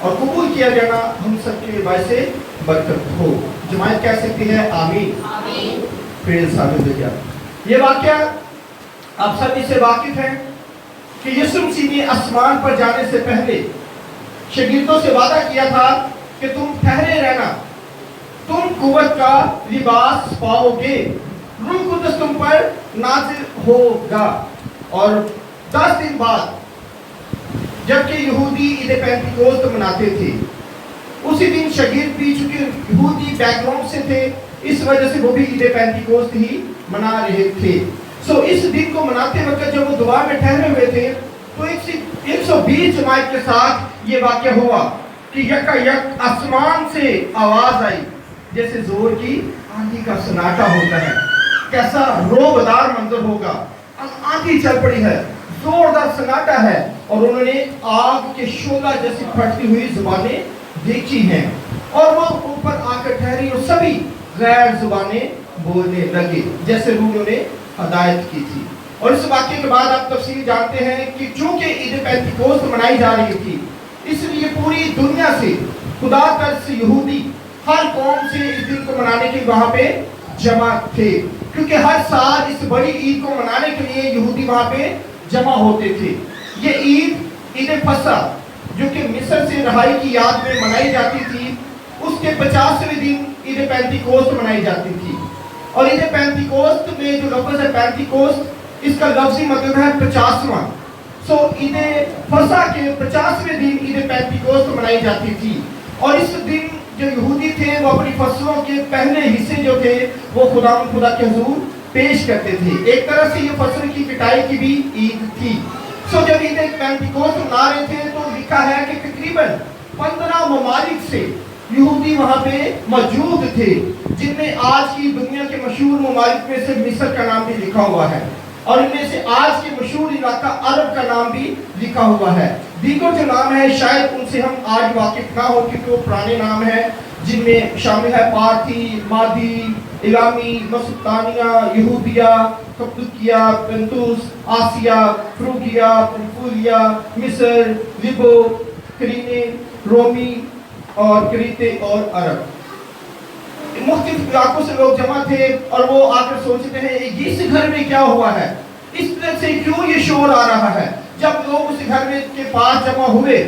اور قبول کیا جانا ہم سب کے لیے باعث برکت ہو۔ جماعت کہہ سکتی ہے آمین۔ پریز ہاللیلویا۔ یہ واقعہ آپ سب اس سے واقف ہیں کہ یسوع مسیح نے آسمان پر جانے سے پہلے شاگردوں سے وعدہ کیا تھا کہ تم ٹھہرے رہنا، تم قوت کا لباس پاؤ گے، روح القدس تم پر نازل ہوگا۔ اور 10 دن بعد جبکہ یہودی عید پینتیکوست مناتے تھے، اسی دن شاگرد بھی چونکہ یہودی بیک گراؤنڈ سے تھے، اس وجہ سے وہ بھی عید پینتیکوست ہی منا رہے تھے۔ اس دن کو مناتے وقت جب وہ دعا میں ٹھہرے ہوئے تھے تو 120 جماعت کے ساتھ یہ واقعہ ہوا کہ یکا یک آسمان سے آواز آئی جیسے زور کی آندھی کا سناٹا ہوتا ہے۔ کیسا روبدار منظر ہوگا، آندھی چل پڑی ہے، زوردار سناٹا ہے، اور انہوں نے آگ کے شعلہ جیسی پھٹتی ہوئی زبانیں دیکھی ہیں، اور وہ اوپر آ کر ٹھہری اور سبھی غیر زبانیں بولنے لگے جیسے روح نے ہدایت کی تھی۔ اور اس واقعے کے بعد آپ تفصیل جانتے ہیں کہ چونکہ عید پینتیکوست منائی جا رہی تھی، اس لیے پوری دنیا سے خدا ترس یہودی ہر قوم سے اس دن کو منانے کے وہاں پہ جمع تھے، کیونکہ ہر سال اس بڑی عید کو منانے کے لیے یہودی وہاں پہ جمع ہوتے تھے۔ یہ عید فصح جو کہ مصر سے رہائی کی یاد میں منائی جاتی تھی، اس کے 50ویں دن عید پینتیکوست منائی جاتی تھی۔ اور عید پینتیکوست میں جو لفظ ہے پینتیکوست، اس کا لفظی مطلب ہے 50واں۔ عید فصح کے 50ویں دن عید پینتیکوست منائی جاتی تھی، اور اس دن جو یہودی تھے وہ اپنی فصلوں کے پہلے حصے جو تھے وہ خدا کے حضور پیش کرتے تھے۔ ایک طرح سے یہ فصل کی کٹائی کی بھی عید تھی۔ جب عید پینتیکوست منا رہے تھے تو لکھا ہے کہ تقریباً 15 ممالک سے یہودی وہاں پہ موجود تھے، جن میں آج کی دنیا کے مشہور ممالک میں سے مصر کا نام بھی لکھا ہوا ہے، اور ان میں سے آج کے مشہور علاقہ عرب کا نام بھی لکھا ہوا ہے۔ دیگر جو نام ہے شاید ان سے ہم آج واقف نہ ہو، کیونکہ وہ پرانے نام ہیں جن میں شامل ہے پارتھی، مادی، الامی، مسطانیہ، یہودیہ، کپدوکیہ، پنتوس، آسیا، فروگیا، پنفولیا، مصر، لبو، کرینے، رومی اور کریتے اور عرب۔ مختلف علاقوں سے لوگ جمع تھے، اور وہ آ کر سوچتے ہیں اس گھر میں کیا ہوا ہے، اس طرح سے کیوں یہ شور آ رہا ہے۔ جب لوگ اس گھر میں کے پاس جمع ہوئے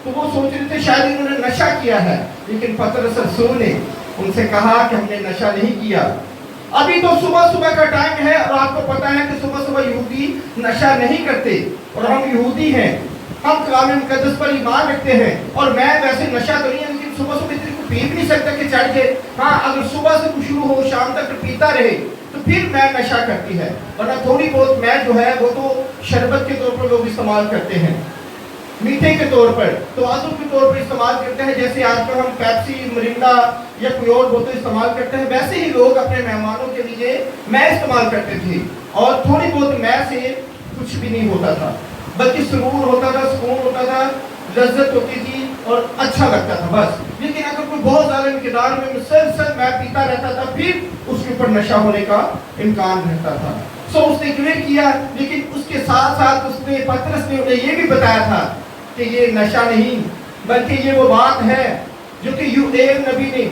تو وہ سوچ رہے تھے شاید انہوں نے نشہ کیا ہے، لیکن پطرس رسول نے ان سے کہا کہ ہم نے نشہ نہیں کیا، ابھی تو صبح کا ٹائم ہے، اور آپ کو پتا ہے کہ صبح یہودی نشہ نہیں کرتے، اور ہم یہودی ہیں، ہم کلام مقدس پر ایمان رکھتے ہیں، اور میں ویسے نشہ تو نہیں ہے، لیکن صبح اتنی کو پی بھی نہیں سکتا کہ چڑھ کے، ہاں اگر صبح سے شروع ہو شام تک پیتا رہے تو پھر میں نشہ کرتی ہے، ورنہ تھوڑی بہت میں جو ہے وہ تو شربت کے طور پر لوگ استعمال کرتے ہیں، میٹھے کے طور پر، توازن کے طور پر استعمال کرتے ہیں، جیسے آج کل ہم پیپسی، مرنڈا یا کوئی اور بوتل استعمال کرتے ہیں، ویسے ہی لوگ اپنے مہمانوں کے لیے میں استعمال کرتے تھے، اور تھوڑی بہت میں سے کچھ بھی نہیں ہوتا تھا، بلکہ سرور ہوتا تھا، سکون ہوتا تھا، لذت ہوتی تھی اور اچھا لگتا تھا بس۔ لیکن اگر کوئی بہت زیادہ مقدار میں مسلسل میں پیتا رہتا تھا، پھر اس کے اوپر نشہ ہونے کا امکان رہتا تھا۔ اس نے کلیئر کیا، لیکن اس کے ساتھ ساتھ اس نے پطرس نے انہیں یہ بھی بتایا تھا کہ یہ نشہ نہیں، بلکہ یہ وہ بات ہے جو کہ یوئیل نبی نے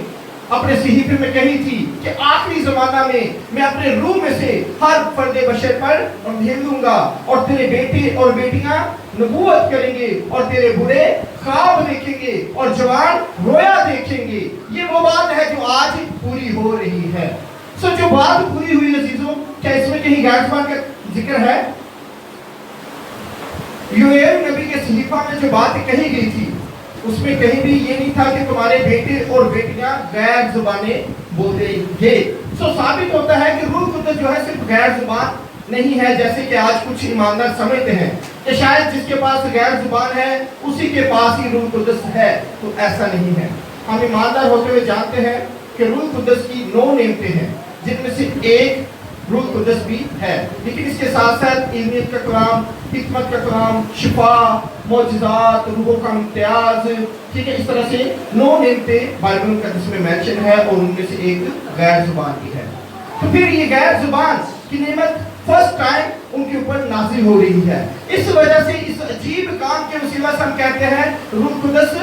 اپنے صحیفے میں کہی تھی کہ آخری زمانہ میں میں اپنے روح میں سے ہر فرد بشر پر انڈھیل دوں گا، اور تیرے بیٹے اور بیٹیاں نبوت کریں گے، اور تیرے بڑے خواب دیکھیں گے، اور جوان رویا دیکھیں گے۔ یہ وہ بات ہے جو آج پوری ہو رہی ہے۔ جو بات پوری ہوئی عزیزوں، کیا اس میں کہیں غیر زبان کا ذکر ہے؟ یوئیل نبی کے صحیفہ میں جو بات کہی گئی تھی اس میں کہیں بھی یہ نہیں تھا کہ تمہارے بیٹے اور بیٹیاں غیر زبانیں بولیں گے۔ ثابت ہوتا ہے کہ روح القدس جو ہے صرف غیر زبان نہیں ہے، جیسے کہ آج کچھ ایماندار سمجھتے ہیں کہ شاید جس کے پاس غیر زبان ہے اسی کے پاس ہی روح القدس ہے، تو ایسا نہیں ہے۔ ہم ایماندار ہوتے ہوئے جانتے ہیں کہ روح القدس کی 9 نعمتیں ہیں، جن میں سے ایک روح القدس بھی ہے، لیکن اس کے ساتھ ساتھ علمیت کا کلام، حکمت کا کلام، شفا، معجزات، روحوں کا امتیاز، ٹھیک ہے، اس طرح سے 9 نعمتیں بائبل مقدس میں مینشن ہے، اور ان میں سے ایک غیر زبان کی ہے۔ تو پھر یہ غیر زبان کی نعمت فرسٹ ٹائم ان کے اوپر نازل ہو رہی ہے۔ اس وجہ سے اس عجیب کام کے وسیلہ سے ہم کہتے ہیں روح القدس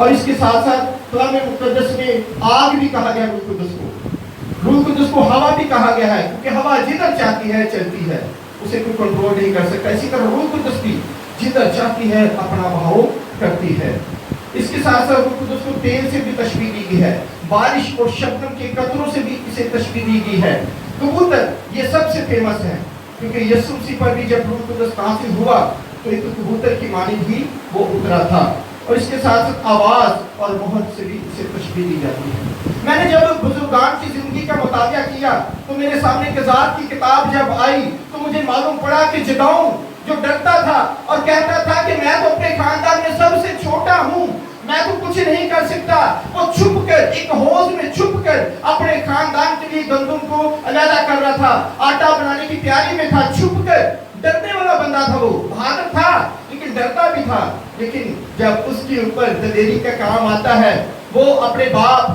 اور اس کے ساتھ ساتھ کلام مقدس میں آگ بھی کہا گیا روح قدس کو، روح قدس کو ہوا بھی کہا گیا ہے، کیونکہ ہوا جدھر چاہتی ہے چلتی ہے، اسے کوئی کنٹرول نہیں کر سکتا۔ اسی طرح روح قدس بھی جدھر چاہتی ہے اپنا بہاؤ کرتی ہے۔ اس کے ساتھ ساتھ روح قدس کو تیل سے بھی تشبیہ دی گئی ہے، بارش اور شبنم کے قطروں سے بھی اسے تشبیہ دی گئی ہے۔ کبوتر یہ سب سے فیمس ہے، کیونکہ یسوع مسیح پر بھی جب روح قدس نازل ہوا تو ایک کبوتر کی مانند بھی وہ اترا تھا، اور اس کے ساتھ ساتھ آواز اور مہر سے بھی اسے تشبیہ دی جاتی ہے۔ میں نے جب بزرگان کی زندگی کا مطالعہ کیا تو میرے سامنے قضات کی کتاب جب آئی تو مجھے معلوم پڑا کہ جدعون جو ڈرتا تھا اور کہتا تھا کہ میں تو اپنے خاندان میں سب سے چھوٹا ہوں، میں تو کچھ نہیں کر سکتا، وہ چھپ کر ایک حوض میں چھپ کر اپنے خاندان کے لیے گندم کو علیحدہ کر رہا تھا، آٹا بنانے کی تیاری میں تھا، چھپ کر ڈرنے والا بندہ تھا، وہ بہادر تھا لیکن ڈرتا بھی تھا۔ لیکن جب اس کے اوپر دلیری کا کام آتا ہے وہ اپنے باپ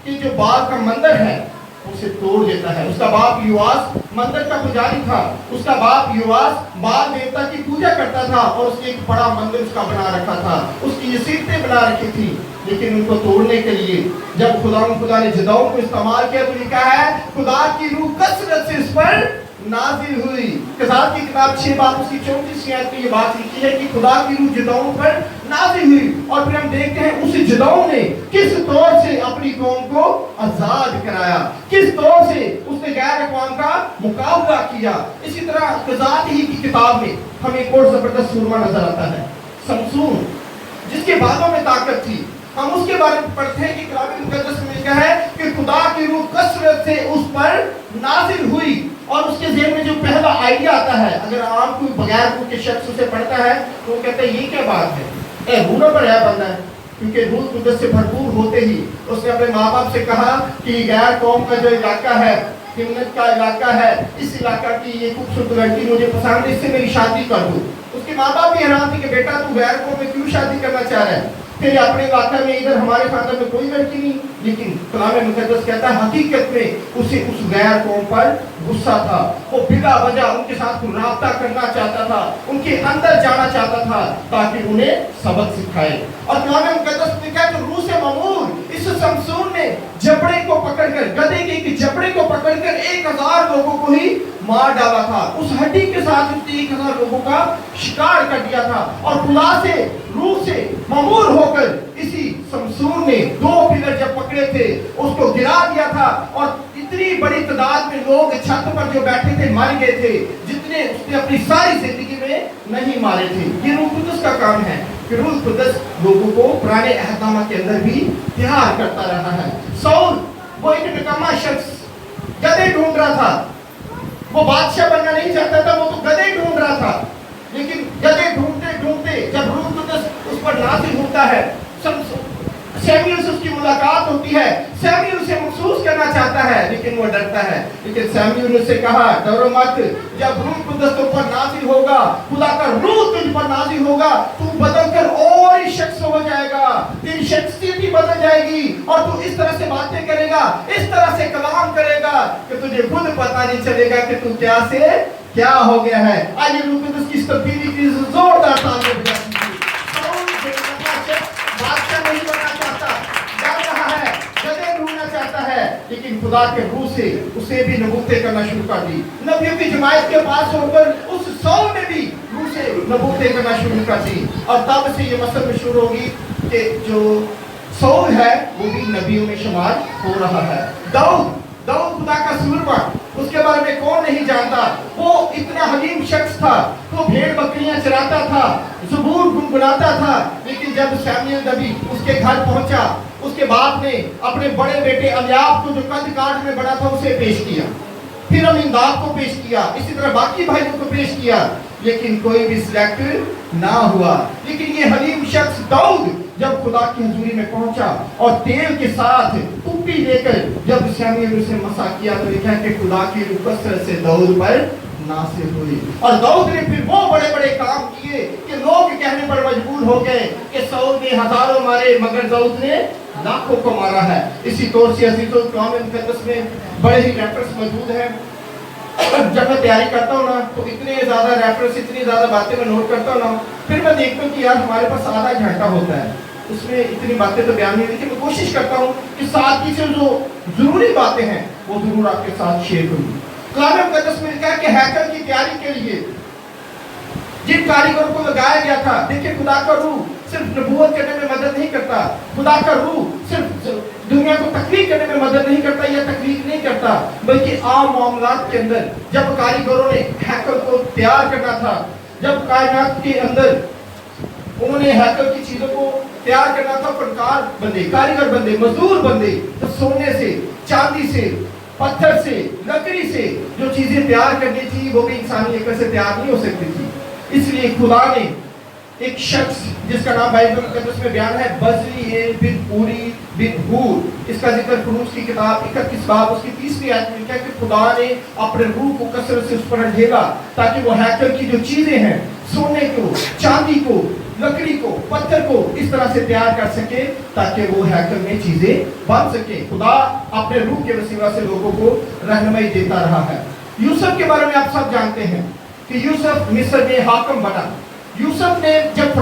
کی جو باغ کا مندر ہے اسے توڑ دیتا ہے۔ اس کا باپ یواس مندر کا پجاری تھا، اس کا باپ یواس بال دیوتا کی پوجا کرتا تھا اور اس نے ایک بڑا مندر اس کا بنا رکھا تھا، اس کی یسیرتیں بنا رکھی تھی، لیکن ان کو توڑنے کے لیے جب خدا نے جدعون کو استعمال کیا تو لکھا ہے خدا کی روح کثرت سے اس پر نازل ہوئی۔ قضات کی کتاب 6 باب اس کی 34 آیت میں یہ بات لکھی ہے کہ خدا کی روح جدعون پر نازل ہوئی، اور پھر ہم دیکھتے ہیں اس جدعون نے کس طور سے اپنی قوم کو آزاد کرایا، کس طور سے اس نے غیر اقوام کا مقابلہ کیا۔ اسی طرح قضات ہی کی کتاب میں ہمیں ایک اور زبردست سورما نظر آتا ہے، سمسون، جس کے بالوں میں طاقت تھی۔ ہم اس کے بارے میں پڑھتے ہیں کہ کلام مقدس میں لکھا ہے کہ خدا کی روح کثرت سے اس پر نازل ہوئی، اور اس کے ذہن میں جو پہلا آئیڈیا آتا ہے، اگر عام کوئی بغیر روح کے شخص اسے پڑھتا ہے تو وہ کہتا ہے یہ کیا بات ہے، روح پر ہے بندہ ہے، کیونکہ روح قدس سے بھرپور ہوتے ہی اس نے اپنے ماں باپ سے کہا کہ غیر قوم کا جو علاقہ ہے، ہمت کا علاقہ ہے، اس علاقہ کی یہ خوبصورت لڑکی مجھے پسند ہے، اس سے میری شادی کر دو۔ اس کے ماں باپ بھی حیران تھے کہ بیٹا تو غیر قوم میں کیوں شادی کرنا چاہ رہا ہے، پھر اپنے علاقہ میں ادھر ہمارے خاندان میں کوئی لڑکی نہیں۔ لیکن کلام مقدس کہتا ہے حقیقت میں اسے اس غیر قوم پر غصہ تھا، وہ بلا وجہ ان کے ساتھ رابطہ کرنا چاہتا تھا، ان کے اندر جانا چاہتا تھا تاکہ انہیں سبق سکھائے۔ اور کلام مقدس میں کہا کہ روح سے مامور اس سمسون نے جبڑے کو پکڑ کر، گدھے کے ایک جبڑے کو پکڑ کر 1000 لوگوں کو ہی مار ڈالا تھا، اس ہڈی کے ساتھ اس نے 1000 لوگوں کا شکار کر دیا تھا، اور خدا سے روح سے مامور ہو کر اسی سمسون نے 2 پلر جب پکڑے تھے اس کو گرا دیا تھا، اور اتنی بڑی تعداد میں لوگ چھت پر جو بیٹھے تھے مر گئے تھے جتنے اس نے اپنی ساری زندگی میں نہیں مارے تھے۔ یہ روح قدس کا کام ہے کہ روح قدس لوگوں کو پرانے عہد نامہ کے اندر بھی تیار کرتا رہا ہے۔ سول وہ ایک نکما شخص گدھے ڈھونڈ رہا تھا، وہ بادشاہ بننا نہیں چاہتا تھا، وہ تو گدھے ڈھونڈ رہا تھا، لیکن گدھے ڈھونڈتے ڈھونڈتے جب روح قدس اس پر نازل ہوتا ہے، سیموئیل سے اس کی ملاقات ہوتی ہے، سیموئیل اسے محسوس کرنا چاہتا ہے لیکن وہ ڈرتا ہے، لیکن سیموئیل نے اسے کہا ڈرو مت، جب روح قدس تم پر نازل ہوگا، خدا کا روح تجھ پر نازل ہوگا، تو بدل کر اور ہی شخص ہو جائے گا، تیری شخصیت بھی بدل جائے گی، اور تو اس طرح سے باتیں کرے گا، اس طرح سے کلام کرے گا کہ تجھے خود پتہ نہیں چلے گا کہ تو کیا سے کیا ہو گیا ہے۔ آج روح قدس کی اس تبدیلی کی زوردار تعریف ہو جاتی ہے۔ بادشاہ نہیں بننا چاہتا، ڈر رہا ہے، جگہ ڈھونڈنا چاہتا ہے، لیکن خدا کے روح سے اسے بھی نبوتیں کرنا شروع کر دی۔ نبیوں کی جماعت کے پاس ہو کر اس سول نے بھی روح سے نبوتیں کرنا شروع کر دی، اور تب سے یہ مسئلہ مشہور ہوگی کہ جو سول ہے وہ بھی نبیوں میں شمار ہو رہا ہے۔ داؤد خدا کا سورما، اس کے بارے میں کون نہیں جانتا، وہ اتنا حلیم شخص تھا، وہ بھیڑ بکریاں چراتا تھا، زبور گنگناتا تھا، لیکن جب سیموئیل نبی اس کے گھر پہنچا اس کے باپ نے اپنے بڑے بیٹے الیاب کو جو قد کاٹ میں بڑا تھا اسے پیش کیا، پھر امیناداب کو پیش کیا، اسی طرح باقی بھائیوں کو پیش کیا، لیکن کوئی بھی سلیکٹ نہ ہوا۔ لیکن یہ حلیم شخص داؤد جب خدا کی حضوری میں پہنچا اور تیل کے ساتھ ٹوپی لے کر جب سیموئیل اسے مسح کیا تو لکھا کہ خدا کی روح کثرت سے داؤد پر نازل ہوئی، اور داؤد نے پھر وہ بڑے بڑے کام کیے کہ لوگ کہنے پر مجبور ہو گئے کہ سول نے ہزاروں مارے مگر داؤد نے لاکھوں کو مارا ہے۔ اسی طور سے عزیزو کلام مقدس میں بڑے ہی ریفرنس موجود ہیں۔ جب میں تیاری کرتا ہوں نا تو اتنے زیادہ ریفرنس، اتنی زیادہ باتیں میں نوٹ کرتا ہوں نا، پھر میں دیکھتا ہوں کہ یار ہمارے پاس آدھا گھنٹہ ہوتا ہے، اس میں اتنی باتیں تو بیان نہیں ہوئی، لیکن میں کوشش کرتا ہوں کہ ساتھ سے جو ضروری باتیں ہیں وہ ضرور آپ کے ساتھ شیئر کروں۔ کلام مقدس میں لکھا ہے کہ ہیکل کی تیاری کے لیے جن کاریگروں کو لگایا گیا تھا، دیکھیں خدا کا روح صرف نبوت کرنے میں مدد نہیں کرتا، خدا کا روح صرف دنیا کو تخلیق کرنے میں مدد نہیں کرتا یا تخلیق نہیں کرتا، بلکہ عام معاملات کے اندر جب کاریگروں نے ہیکل کو تیار کرنا تھا، جب کائنات کے اندر انہوں نے ہیکل کی چیزوں کو تیار کرنا تھا، فنکار بندے، کاریگر بندے، مزدور بندے، تو سونے سے، چاندی سے، پتھر سے، لکڑی سے جو چیزیں تیار کرنی تھی وہ بھی انسانی عقل سے تیار نہیں ہو سکتی تھی۔ اس لیے خدا نے ایک شخص جس کا نام بائبل مقدس میں بیان ہے بزلیل بن اوری بن ہور، اس کا ذکر خروج کی کتاب 31 باب اس کی 30ویں آیت میں لکھا ہے کہ خدا نے اپنے روح کو کثرت سے اس پر ڈھیلا تاکہ وہ ہیکل کی جو چیزیں ہیں، سونے کو، چاندی کو، لکڑی کو، پتھر کو اس طرح سے تیار کر سکے تاکہ وہ ہیکل میں چیزیں بن سکیں۔ خدا اپنے روح کے وسیلہ سے لوگوں کو رہنمائی دیتا رہا ہے۔ یوسف کے بارے میں آپ سب جانتے ہیں کہ یوسف مصر میں حاکم بنا۔ یوسف نے جب